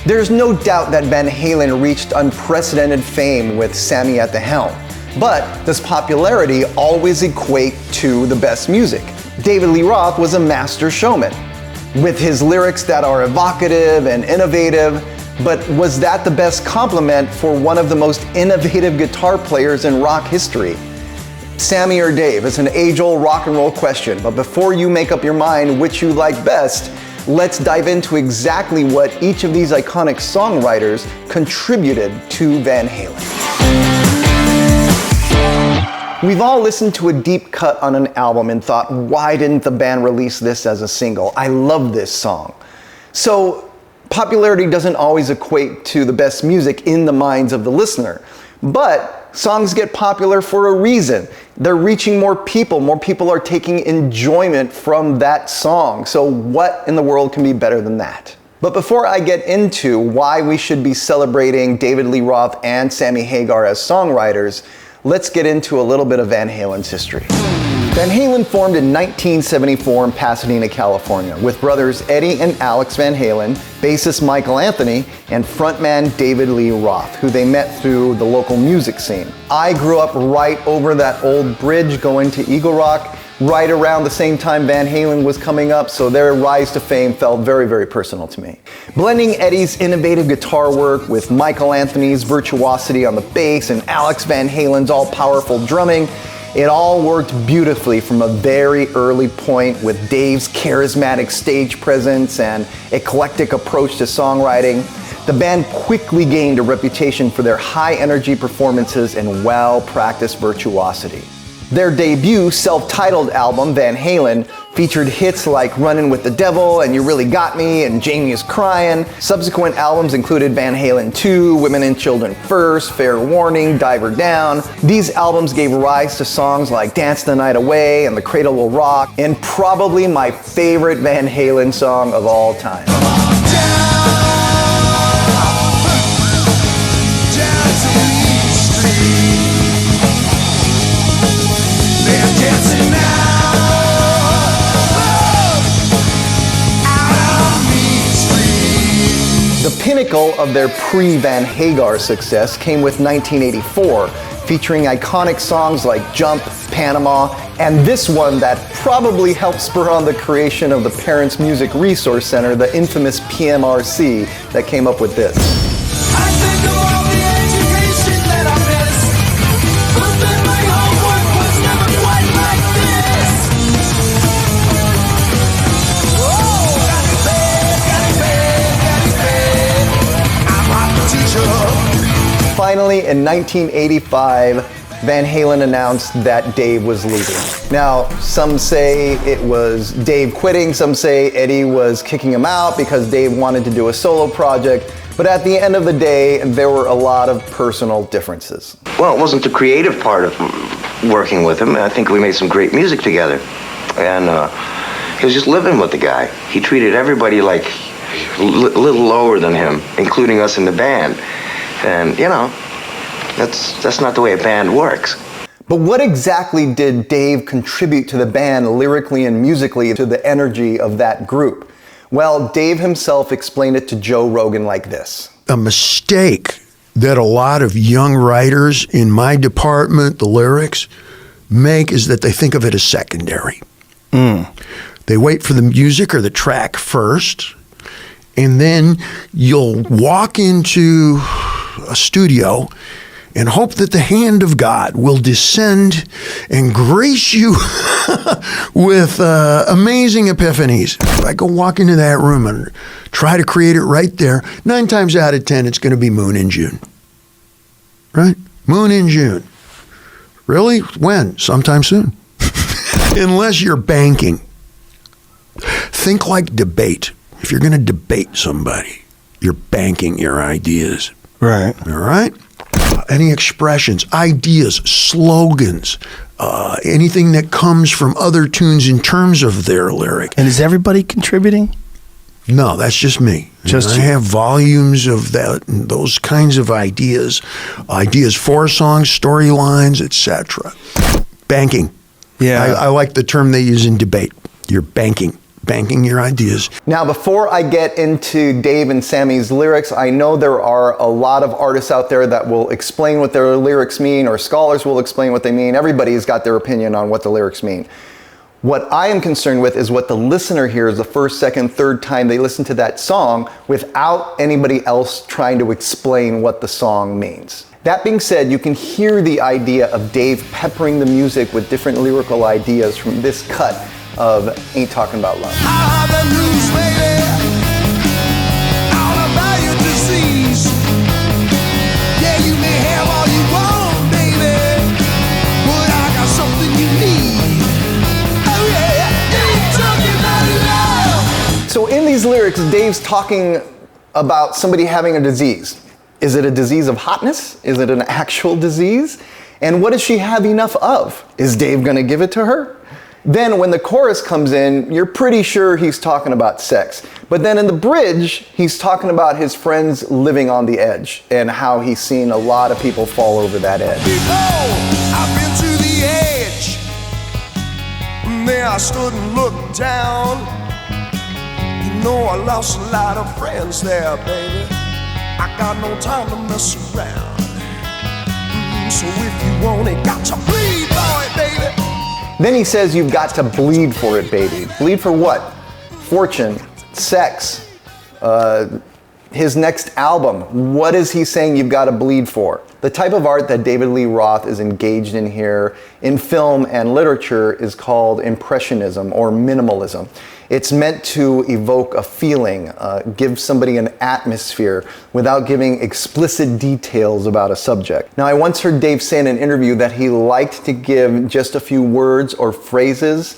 There's no doubt that Van Halen reached unprecedented fame with Sammy at the helm. But does popularity always equate to the best music? David Lee Roth was a master showman, with his lyrics that are evocative and innovative, but was that the best compliment for one of the most innovative guitar players in rock history? Sammy or Dave? It's an age-old rock and roll question, but before you make up your mind which you like best, let's dive into exactly what each of these iconic songwriters contributed to Van Halen. We've all listened to a deep cut on an album and thought, why didn't the band release this as a single? I love this song. So, popularity doesn't always equate to the best music in the minds of the listener. But songs get popular for a reason. They're reaching more people. More people are taking enjoyment from that song. So what in the world can be better than that? But before I get into why we should be celebrating David Lee Roth and Sammy Hagar as songwriters, let's get into a little bit of Van Halen's history. Van Halen formed in 1974 in Pasadena, California, with brothers Eddie and Alex Van Halen, bassist Michael Anthony, and frontman David Lee Roth, who they met through the local music scene. I grew up right over that old bridge going to Eagle Rock, right around the same time Van Halen was coming up, so their rise to fame felt very, very personal to me. Blending Eddie's innovative guitar work with Michael Anthony's virtuosity on the bass and Alex Van Halen's all-powerful drumming, it all worked beautifully from a very early point with Dave's charismatic stage presence and eclectic approach to songwriting. The band quickly gained a reputation for their high-energy performances and well-practiced virtuosity. Their debut self-titled album, Van Halen, featured hits like Runnin' with the Devil and You Really Got Me and Jamie Is Crying. Subsequent albums included Van Halen 2, Women and Children First, Fair Warning, Diver Down. These albums gave rise to songs like Dance the Night Away and The Cradle Will Rock, and probably my favorite Van Halen song of all time. The pinnacle of their pre-Van Hagar success came with 1984, featuring iconic songs like Jump, Panama, and this one that probably helped spur on the creation of the Parents Music Resource Center, the infamous PMRC, that came up with this. I think of all the education that I missed, but then my homework was never quite like this. Oh, got it bad, I'm not the teacher. Finally, in 1985, Van Halen announced that Dave was leaving. Now, some say it was Dave quitting, some say Eddie was kicking him out because Dave wanted to do a solo project, but at the end of the day, there were a lot of personal differences. Well, it wasn't the creative part of working with him. I think we made some great music together. And he was just living with the guy. He treated everybody like a little lower than him, including us in the band. And, you know, that's not the way a band works. But what exactly did Dave contribute to the band lyrically and musically to the energy of that group? Well, Dave himself explained it to Joe Rogan like this. A mistake that a lot of young writers in my department, the lyrics, make is that they think of it as secondary. They wait for the music or the track first, and then you'll walk into a studio and hope that the hand of God will descend and grace you with amazing epiphanies. If I go walk into that room and try to create it right there, 9 times out of 10, it's going to be Moon in June. Right? Moon in June. Really? When? Sometime soon. Unless you're banking. Think like debate. If you're going to debate somebody, you're banking your ideas. Right. All right? Any expressions, ideas, slogans, anything that comes from other tunes in terms of their lyric. And is everybody contributing? No, that's just me. I have volumes of that, those kinds of ideas for songs, storylines, etc. Banking. Yeah. I like the term they use in debate. You're banking. banking your ideas. Now, before I get into Dave and Sammy's lyrics, I know there are a lot of artists out there that will explain what their lyrics mean, or scholars will explain what they mean. Everybody's got their opinion on what the lyrics mean. What I am concerned with is what the listener hears the first, second, third time they listen to that song without anybody else trying to explain what the song means. That being said, you can hear the idea of Dave peppering the music with different lyrical ideas from this cut of Ain't Talking About Love. I have the news, baby, all about your disease. Yeah, you may have all you want, baby, but I got something you need. Oh yeah, ain't talking about love. So in these lyrics, Dave's talking about somebody having a disease. Is it a disease of hotness? Is it an actual disease? And what does she have enough of? Is Dave gonna give it to her? Then when the chorus comes in, you're pretty sure he's talking about sex. But then in the bridge, he's talking about his friends living on the edge and how he's seen a lot of people fall over that edge. Before I've been to the edge, and there I stood and looked down. You know I lost a lot of friends there, baby. I got no time to mess around. So if you want it, got to bleed for it, baby. Then he says you've got to bleed for it, baby. Bleed for what? Fortune, sex, his next album. What is he saying you've got to bleed for? The type of art that David Lee Roth is engaged in here in film and literature is called Impressionism or minimalism. It's meant to evoke a feeling, give somebody an atmosphere without giving explicit details about a subject. Now, I once heard Dave say in an interview that he liked to give just a few words or phrases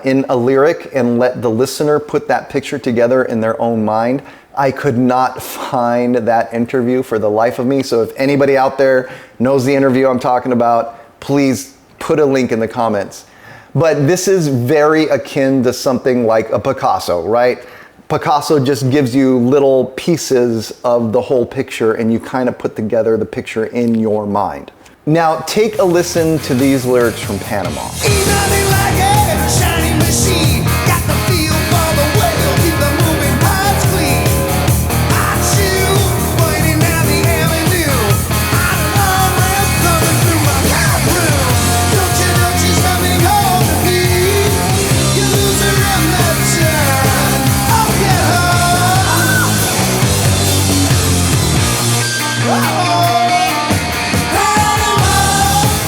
in a lyric and let the listener put that picture together in their own mind. I could not find that interview for the life of me, so if anybody out there knows the interview I'm talking about, please put a link in the comments. But this is very akin to something like a Picasso, right? Picasso just gives you little pieces of the whole picture and you kind of put together the picture in your mind. Now take a listen to these lyrics from Panama. Ain't nothing like a shiny machine. Got the feel for the whale, keep the moving parts clean. I chew, pointing down the avenue. I don't know coming through my bathroom. Don't you know she's coming home to me? You lose her in the turn. Oh, get her.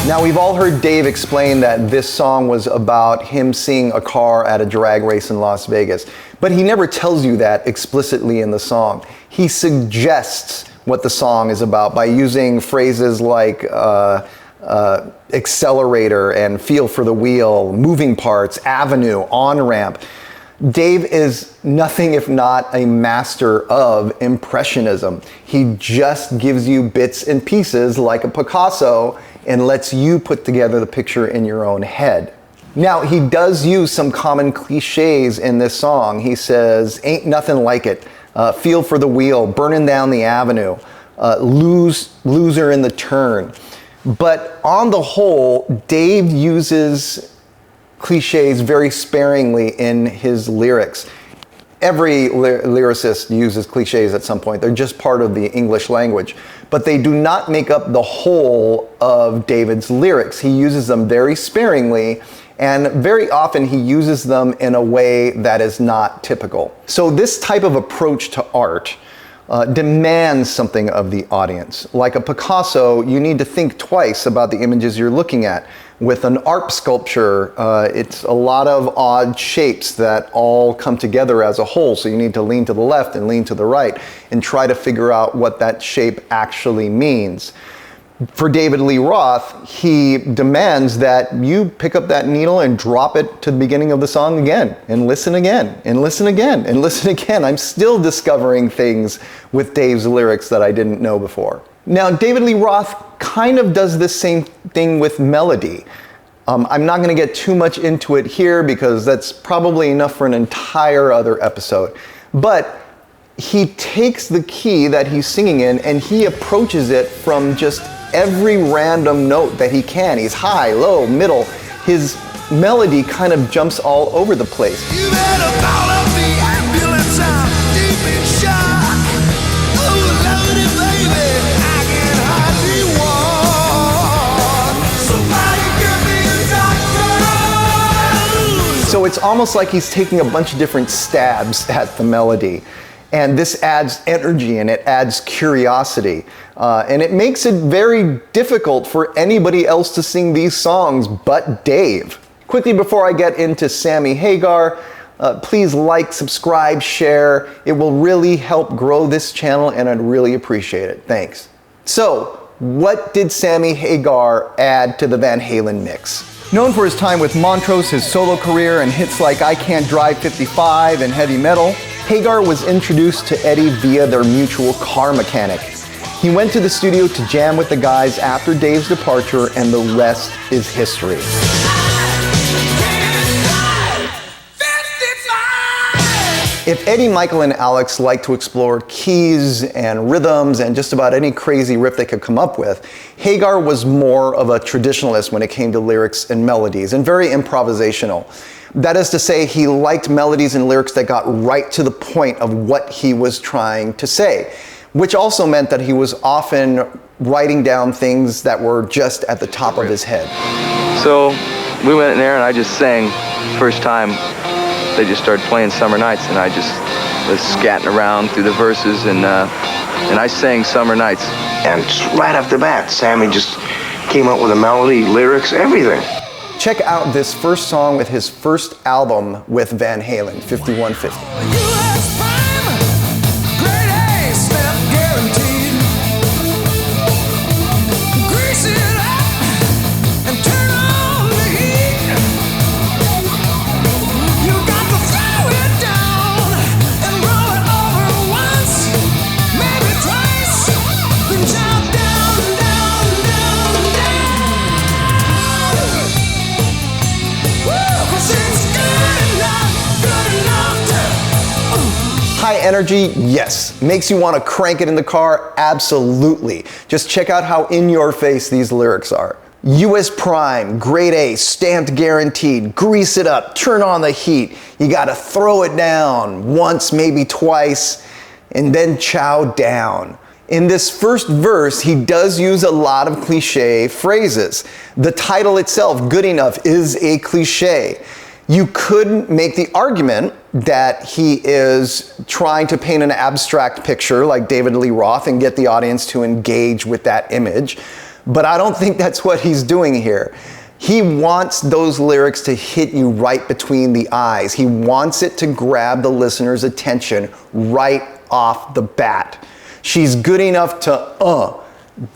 Now we've all heard Dave explain that this song was about him seeing a car at a drag race in Las Vegas, but he never tells you that explicitly in the song. He suggests what the song is about by using phrases like accelerator and feel for the wheel, moving parts, avenue, on-ramp. Dave is nothing if not a master of Impressionism. He just gives you bits and pieces like a Picasso and lets you put together the picture in your own head. Now, he does use some common cliches in this song. He says, ain't nothing like it, feel for the wheel, burning down the avenue, loser in the turn. But on the whole, Dave uses cliches very sparingly in his lyrics. Every lyricist uses cliches at some point. They're just part of the English language. But they do not make up the whole of David's lyrics. He uses them very sparingly, and very often he uses them in a way that is not typical. So this type of approach to art demands something of the audience. Like a Picasso, you need to think twice about the images you're looking at. With an art sculpture, it's a lot of odd shapes that all come together as a whole, so you need to lean to the left and lean to the right and try to figure out what that shape actually means. For David Lee Roth, he demands that you pick up that needle and drop it to the beginning of the song again, and listen again, and listen again, and listen again. I'm still discovering things with Dave's lyrics that I didn't know before. Now, David Lee Roth kind of does this same thing with melody. I'm not going to get too much into it here because that's probably enough for an entire other episode. But he takes the key that he's singing in and he approaches it from just every random note that he can. He's high, low, middle. His melody kind of jumps all over the place. You better call up the ambulance. I'm deep in shock. Oh, Lordy, baby, I can hardly walk. Somebody give me a doctor. So it's almost like he's taking a bunch of different stabs at the melody. And this adds energy and it adds curiosity. And it makes it very difficult for anybody else to sing these songs but Dave. Quickly before I get into Sammy Hagar, please like, subscribe, share. It will really help grow this channel and I'd really appreciate it. Thanks. So, what did Sammy Hagar add to the Van Halen mix? Known for his time with Montrose, his solo career, and hits like I Can't Drive 55 and heavy metal, Hagar was introduced to Eddie via their mutual car mechanic. He went to the studio to jam with the guys after Dave's departure, and the rest is history. If Eddie, Michael, and Alex like to explore keys and rhythms and just about any crazy riff they could come up with, Hagar was more of a traditionalist when it came to lyrics and melodies, and very improvisational. That is to say, he liked melodies and lyrics that got right to the point of what he was trying to say, which also meant that he was often writing down things that were just at the top of his head. So we went in there and I just sang. First time they just started playing Summer Nights and I just was scatting around through the verses and I sang Summer Nights. And right off the bat, Sammy just came up with a melody, lyrics, everything. Check out this first song with his first album with Van Halen, 5150. US prime, grade A, step guaranteed. Grease it up and turn on the heat. You got to throw it down and roll it over once, maybe twice, then jump down, down, down, down. Woo, 'cause it's good enough to. High energy, yes. Makes you want to crank it in the car, absolutely. Just check out how in your face these lyrics are. US prime, grade A, stamped guaranteed, grease it up, turn on the heat. You gotta throw it down once, maybe twice, and then chow down. In this first verse, he does use a lot of cliche phrases. The title itself, Good Enough, is a cliche. You could make the argument that he is trying to paint an abstract picture like David Lee Roth and get the audience to engage with that image, but I don't think that's what he's doing here. He wants those lyrics to hit you right between the eyes. He wants it to grab the listener's attention right off the bat. She's good enough to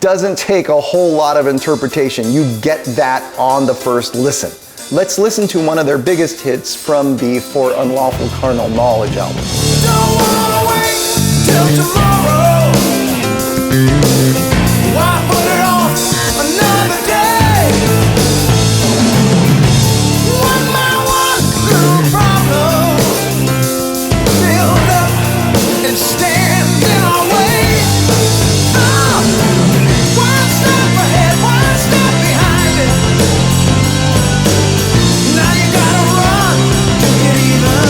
doesn't take a whole lot of interpretation. You get that on the first listen. Let's listen to one of their biggest hits from the For Unlawful Carnal Knowledge album. Don't wanna wait till tomorrow. Why put it off another day? One by one, little problems build up and stand in our way. One step ahead, one step behind it. Now you gotta run to get even.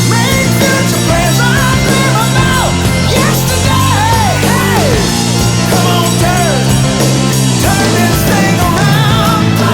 Make future plans, I dream about yesterday. Hey, come on, turn this thing around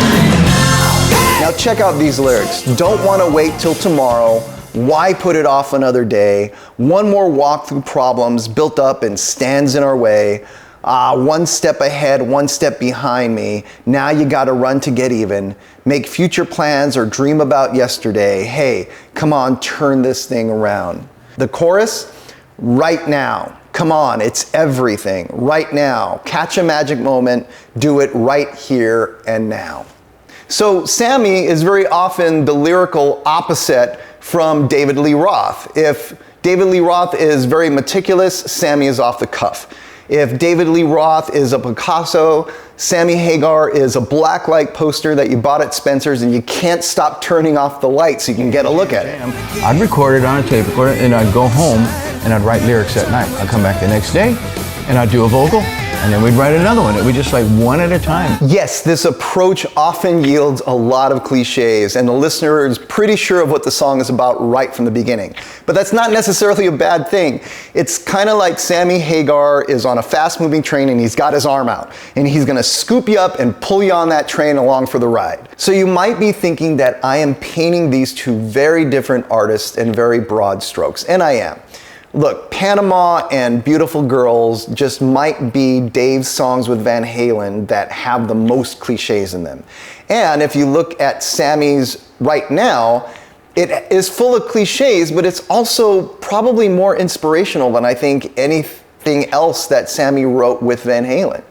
right now. Now check out these lyrics. Don't want to wait till tomorrow. Why put it off another day? One more walk through problems built up and stands in our way. One step ahead, one step behind me. Now you gotta run to get even. Make future plans or dream about yesterday. Hey, come on, turn this thing around. The chorus, right now. Come on, it's everything. Right now. Catch a magic moment. Do it right here and now. So Sammy is very often the lyrical opposite from David Lee Roth. If David Lee Roth is very meticulous, Sammy is off the cuff. If David Lee Roth is a Picasso, Sammy Hagar is a blacklight poster that you bought at Spencer's and you can't stop turning off the light so you can get a look at it. I'd record it on a tape recorder and I'd go home and I'd write lyrics at night. I'd come back the next day and I'd do a vocal And then we'd write another one. We just like one at a time. Yes, this approach often yields a lot of cliches, and the listener is pretty sure of what the song is about right from the beginning. But that's not necessarily a bad thing. It's kind of like Sammy Hagar is on a fast-moving train and he's got his arm out, and he's gonna scoop you up and pull you on that train along for the ride. So you might be thinking that I am painting these two very different artists in very broad strokes, and I am. Look, Panama and Beautiful Girls just might be Dave's songs with Van Halen that have the most cliches in them. And if you look at Sammy's right now, it is full of cliches, but it's also probably more inspirational than I think anything else that Sammy wrote with Van Halen.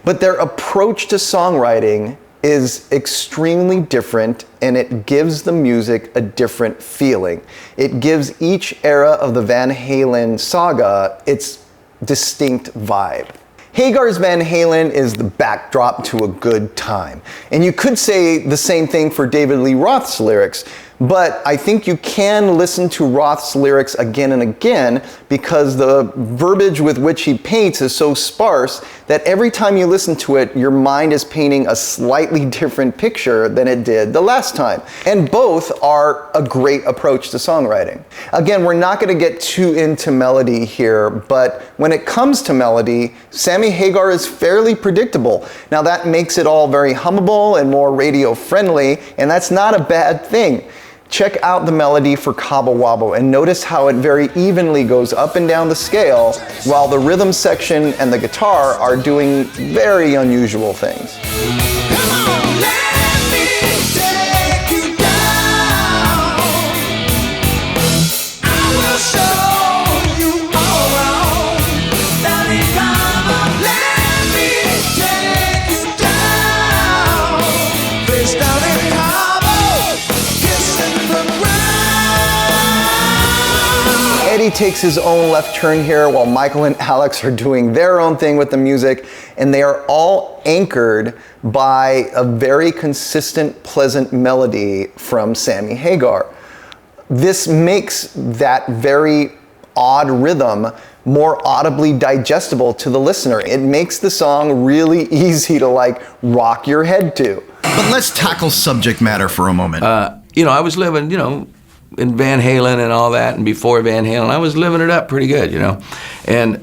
But their approach to songwriting is extremely different, and it gives the music a different feeling. It gives each era of the Van Halen saga its distinct vibe. Hagar's Van Halen is the backdrop to a good time. And you could say the same thing for David Lee Roth's lyrics, but I think you can listen to Roth's lyrics again and again because the verbiage with which he paints is so sparse that every time you listen to it, your mind is painting a slightly different picture than it did the last time. And both are a great approach to songwriting. Again, we're not going to get too into melody here, but when it comes to melody, Sammy Hagar is fairly predictable. Now that makes it all very hummable and more radio friendly, and that's not a bad thing. Check out the melody for Cabo Wabo and notice how it very evenly goes up and down the scale while the rhythm section and the guitar are doing very unusual things. Come on, let me take you down. I will show you all around. Down in Cabo, let me take you down. Face down in Cabo, kissing the ground. Eddie takes his own left turn here while Michael and Alex are doing their own thing with the music, and they are all anchored by a very consistent, pleasant melody from Sammy Hagar. This makes that very odd rhythm more audibly digestible to the listener. It makes the song really easy to like rock your head to. But let's tackle subject matter for a moment. I was living, in Van Halen and all that, and before Van Halen, I was living it up pretty good, and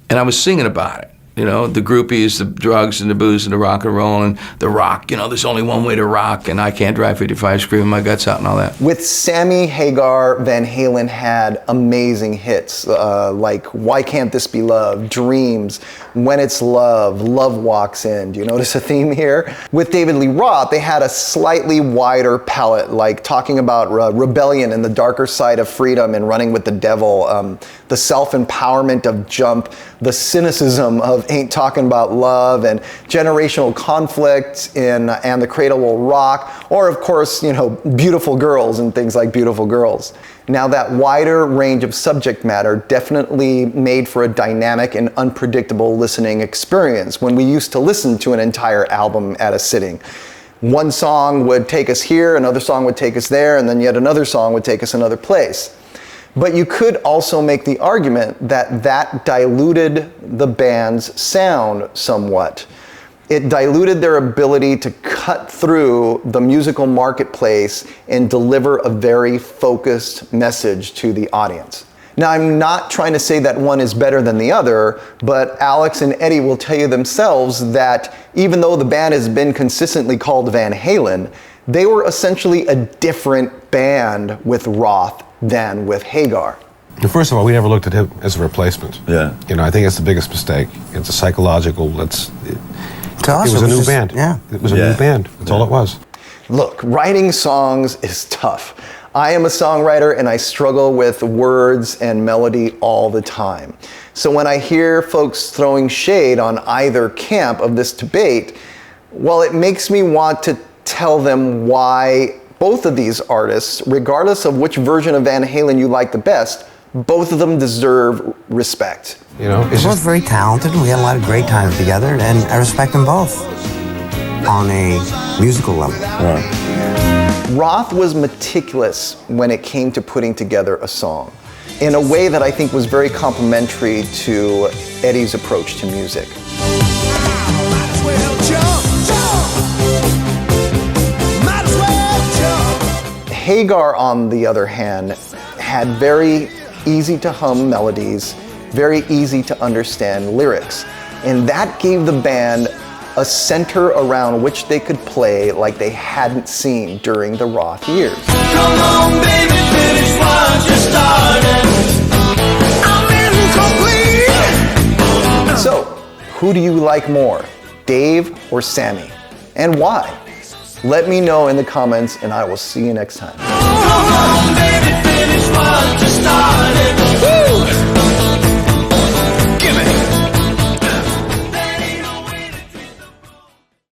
I was singing about it. The groupies, the drugs and the booze and the rock and roll and the rock, there's only one way to rock, and I can't drive 55 screaming my guts out and all that. With Sammy Hagar, Van Halen had amazing hits like Why Can't This Be Love, Dreams, When It's Love, Love Walks In. Do you notice a theme here? With David Lee Roth, they had a slightly wider palette, like talking about rebellion and the darker side of freedom and running with the devil, the self-empowerment of Jump, the cynicism of Ain't Talking About Love, and generational conflict in And the Cradle Will Rock, or of course, Beautiful Girls and things like Beautiful Girls. Now that wider range of subject matter definitely made for a dynamic and unpredictable listening experience when we used to listen to an entire album at a sitting. One song would take us here, another song would take us there, and then yet another song would take us another place. But you could also make the argument that diluted the band's sound somewhat. It diluted their ability to cut through the musical marketplace and deliver a very focused message to the audience. Now, I'm not trying to say that one is better than the other, but Alex and Eddie will tell you themselves that even though the band has been consistently called Van Halen, they were essentially a different band with Roth than with Hagar. First of all, we never looked at him as a replacement. Yeah. I think that's the biggest mistake. It's a psychological, it us, was a new band. Yeah. It was a new band. That's all it was. Look, writing songs is tough. I am a songwriter and I struggle with words and melody all the time. So when I hear folks throwing shade on either camp of this debate, well, it makes me want to tell them why both of these artists, regardless of which version of Van Halen you like the best, both of them deserve respect. They're both very talented. We had a lot of great times together, and I respect them both on a musical level. Right. Roth was meticulous when it came to putting together a song in a way that I think was very complementary to Eddie's approach to music. well jump, jump. Might as well jump. Hagar, on the other hand, had very easy to hum melodies, very easy to understand lyrics. And that gave the band a center around which they could play like they hadn't seen during the Roth years. Come on, baby, finish what you started. I'm incomplete. So, who do you like more, Dave or Sammy? And why? Let me know in the comments, and I will see you next time. Come on, baby,